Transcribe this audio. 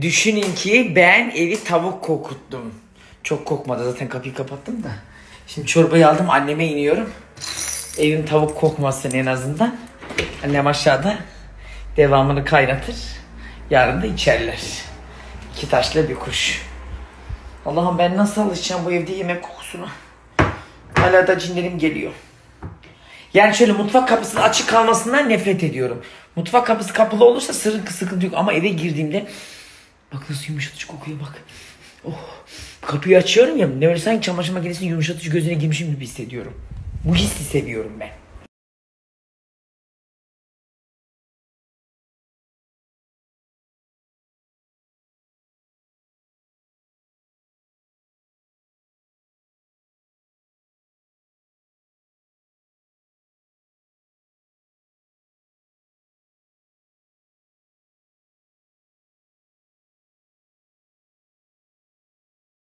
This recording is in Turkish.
Düşünün ki ben evi tavuk kokuttum. Çok kokmadı, zaten kapıyı kapattım da. Şimdi çorbayı aldım, anneme iniyorum. Evim tavuk kokmasın en azından. Annem aşağıda devamını kaynatır. Yarın da içerler. 2 taşla bir kuş. Allah'ım ben nasıl alışacağım bu evde yemek kokusuna. Hala da cinlerim geliyor. Yani şöyle mutfak kapısının açık kalmasından nefret ediyorum. Mutfak kapısı kapalı olursa sıkıntı yok. Ama eve girdiğimde bak nasıl yumuşatıcı kokuyor bak. Oh. Kapıyı açıyorum ya, ne böyle sanki çamaşır makinesinin yumuşatıcı gözüne girmişim gibi hissediyorum. Bu hissi seviyorum ben.